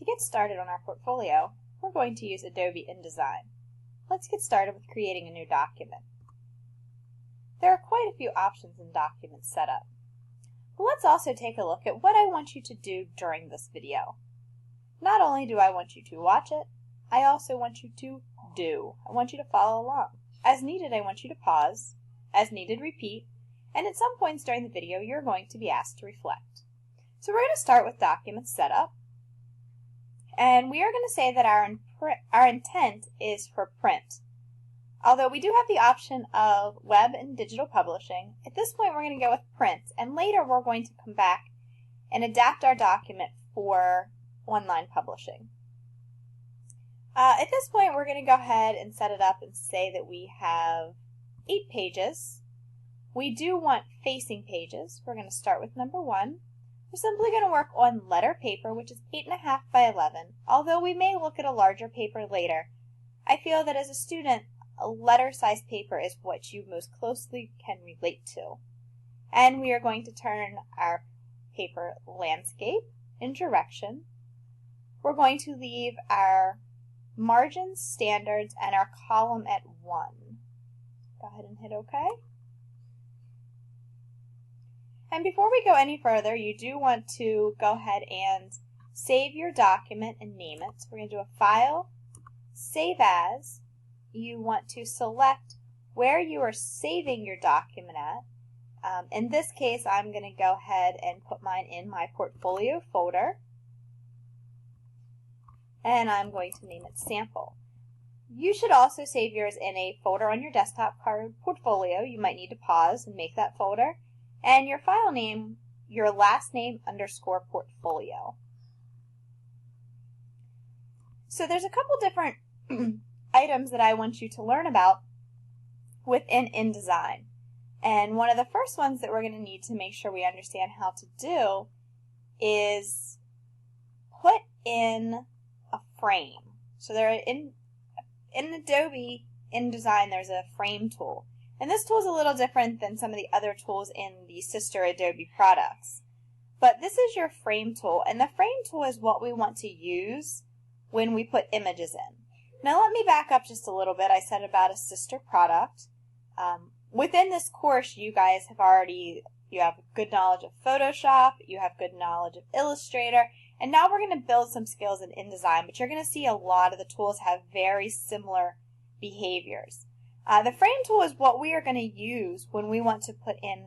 To get started on our portfolio, we're going to use Adobe InDesign. Let's get started with creating a new document. There are quite a few options in document setup. But let's also take a look at what I want you to do during this video. Not only do I want you to watch it, I also want you to do. I want you to follow along. As needed, I want you to pause. As needed, repeat. And at some points during the video, you're going to be asked to reflect. So we're going to start with document setup. And we are going to say that our intent is for print. Although we do have the option of web and digital publishing, at this point we're going to go with print, and later we're going to come back and adapt our document for online publishing. At this point we're going to go ahead and set it up and say that we have 8 pages. We do want facing pages. We're going to start with number 1. We're simply going to work on letter paper, which is 8.5 by 11. Although we may look at a larger paper later, I feel that as a student, a letter-sized paper is what you most closely can relate to. And we are going to turn our paper landscape in direction. We're going to leave our margins, standards, and our column at 1. Go ahead and hit OK. And before we go any further, you do want to go ahead and save your document and name it. So we're going to do a File, Save As. You want to select where you are saving your document at. In this case, I'm going to go ahead and put mine in my portfolio folder. And I'm going to name it Sample. You should also save yours in a folder on your desktop called Portfolio. You might need to pause and make that folder. And your file name, your last name _ portfolio. So there's a couple different items that I want you to learn about within InDesign. And one of the first ones that we're going to need to make sure we understand how to do is put in a frame. So there in Adobe InDesign there's a frame tool. And this tool is a little different than some of the other tools in the sister Adobe products. But this is your frame tool, and the frame tool is what we want to use when we put images in. Now let me back up just a little bit. I said about a sister product. Within this course, you guys have you have good knowledge of Photoshop, you have good knowledge of Illustrator, and now we're going to build some skills in InDesign, but you're going to see a lot of the tools have very similar behaviors. The frame tool is what we are going to use when we want to put in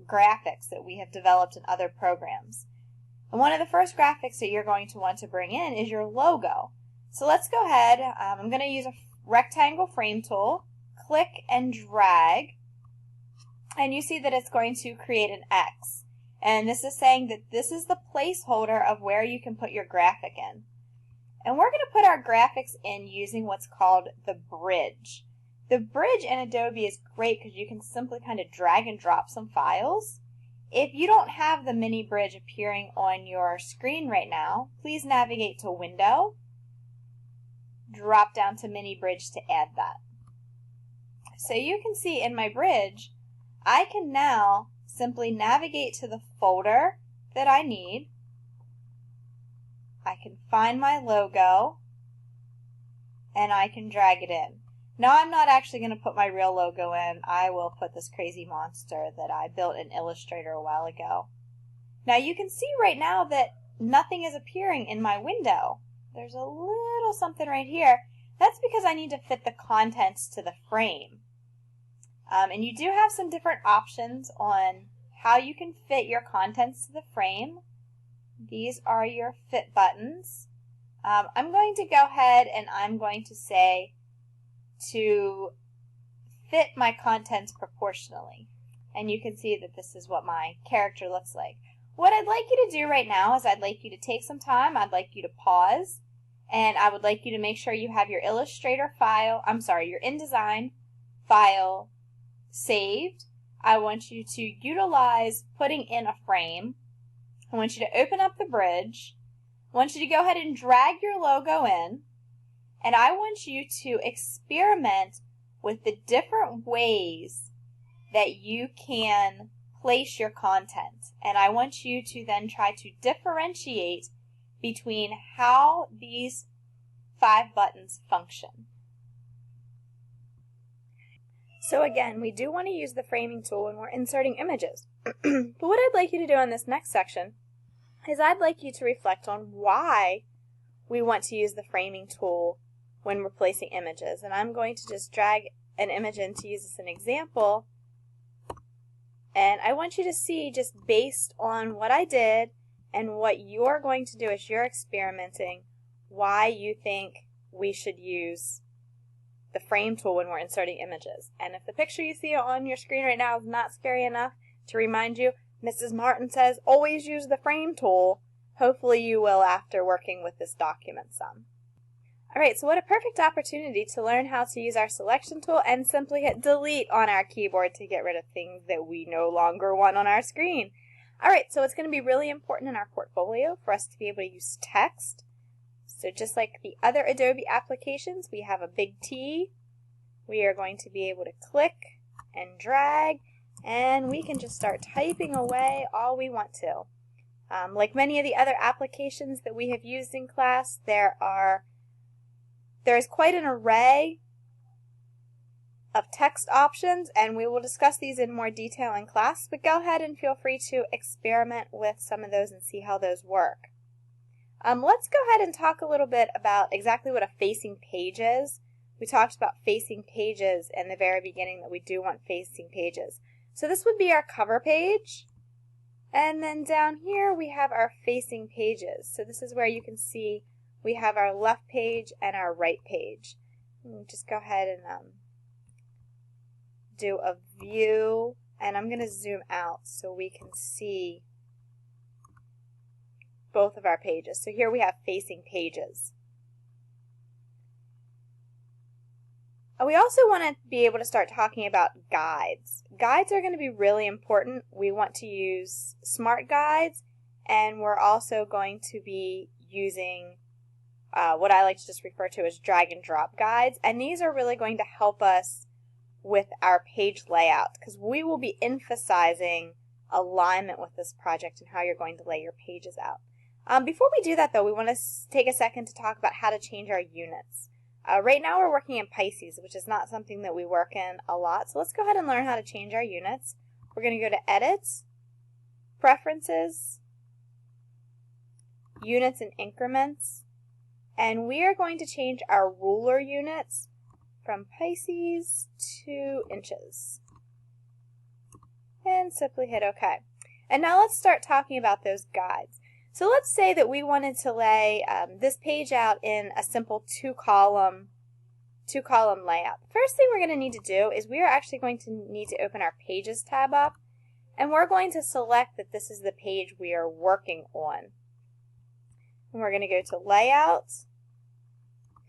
graphics that we have developed in other programs. And one of the first graphics that you're going to want to bring in is your logo. So let's go ahead. I'm going to use a rectangle frame tool, click and drag, and you see that it's going to create an X. And this is saying that this is the placeholder of where you can put your graphic in. And we're going to put our graphics in using what's called the bridge. The bridge in Adobe is great because you can simply kind of drag and drop some files. If you don't have the mini bridge appearing on your screen right now, please navigate to Window, drop down to Mini Bridge to add that. So you can see in my bridge, I can now simply navigate to the folder that I need. I can find my logo, and I can drag it in. Now I'm not actually going to put my real logo in. I will put this crazy monster that I built in Illustrator a while ago. Now you can see right now that nothing is appearing in my window. There's a little something right here. That's because I need to fit the contents to the frame. And you do have some different options on how you can fit your contents to the frame. These are your fit buttons. I'm going to go ahead and I'm going to say to fit my contents proportionally. And you can see that this is what my character looks like. What I'd like you to do right now is I'd like you to take some time, I'd like you to pause, and I would like you to make sure you have your Illustrator file, your InDesign file saved. I want you to utilize putting in a frame. I want you to open up the bridge. I want you to go ahead and drag your logo in. And I want you to experiment with the different ways that you can place your content. And I want you to then try to differentiate between how these 5 buttons function. So again, we do want to use the framing tool when we're inserting images. But what I'd like you to do in this next section is I'd like you to reflect on why we want to use the framing tool when we're placing images. And I'm going to just drag an image in to use as an example. And I want you to see, just based on what I did and what you're going to do as you're experimenting, why you think we should use the frame tool when we're inserting images. And if the picture you see on your screen right now is not scary enough to remind you, Mrs. Martin says always use the frame tool, hopefully you will after working with this document some. Alright, so what a perfect opportunity to learn how to use our selection tool and simply hit delete on our keyboard to get rid of things that we no longer want on our screen. Alright, so it's going to be really important in our portfolio for us to be able to use text. So just like the other Adobe applications, we have a big T. We are going to be able to click and drag, and we can just start typing away all we want to. Like many of the other applications that we have used in class, there is quite an array of text options, and we will discuss these in more detail in class, but go ahead and feel free to experiment with some of those and see how those work. Let's go ahead and talk a little bit about exactly what a facing page is. We talked about facing pages in the very beginning, that we do want facing pages. So this would be our cover page, and then down here we have our facing pages. So this is where you can see we have our left page and our right page. Just go ahead and do a view, and I'm going to zoom out so we can see both of our pages. So here we have facing pages. We also want to be able to start talking about guides. Guides are going to be really important. We want to use smart guides, and we're also going to be using what I like to just refer to as drag and drop guides, and these are really going to help us with our page layout, because we will be emphasizing alignment with this project and how you're going to lay your pages out. Before we do that though, we want to take a second to talk about how to change our units. Right now we're working in Pisces, which is not something that we work in a lot, so let's go ahead and learn how to change our units. We're going to go to Edit, Preferences, Units and Increments, and we are going to change our ruler units from Pisces to inches. And simply hit OK. And now let's start talking about those guides. So let's say that we wanted to lay this page out in a simple two-column layout. The first thing we're going to need to do is we are actually going to need to open our Pages tab up, and we're going to select that this is the page we are working on. And we're going to go to Layout,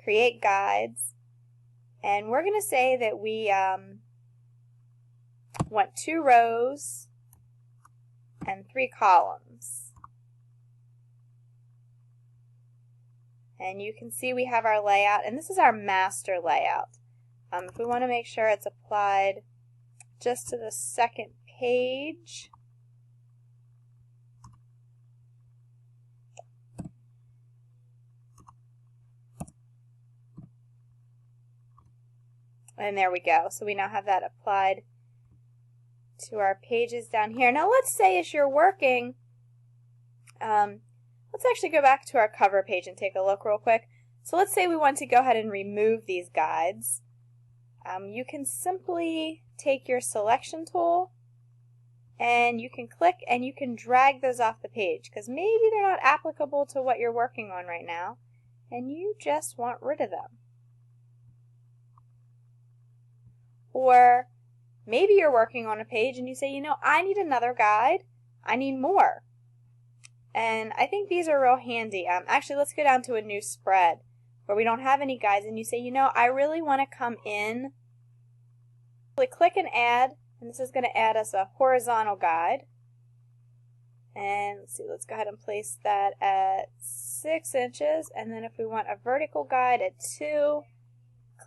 Create Guides, and we're going to say that we want 2 rows and 3 columns. And you can see we have our layout, and this is our master layout. If we want to make sure it's applied just to the second page, and there we go. So we now have that applied to our pages down here. Now let's say as you're working, let's actually go back to our cover page and take a look real quick. So let's say we want to go ahead and remove these guides. You can simply take your selection tool and you can click and you can drag those off the page, because maybe they're not applicable to what you're working on right now and you just want rid of them. Or maybe you're working on a page and you say, you know, I need another guide. I need more. And I think these are real handy. Actually, let's go down to a new spread where we don't have any guides, and you say, you know, I really want to come in. Click and add, and this is going to add us a horizontal guide. And let's see, let's go ahead and place that at 6 inches, and then if we want a vertical guide at 2,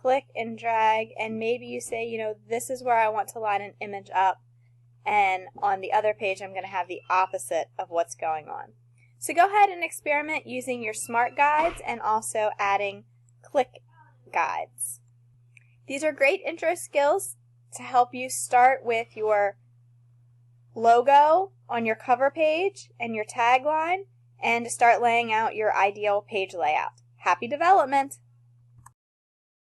click and drag, and maybe you say, you know, this is where I want to line an image up, and on the other page I'm going to have the opposite of what's going on. So go ahead and experiment using your smart guides and also adding click guides. These are great intro skills to help you start with your logo on your cover page and your tagline, and to start laying out your ideal page layout. Happy development!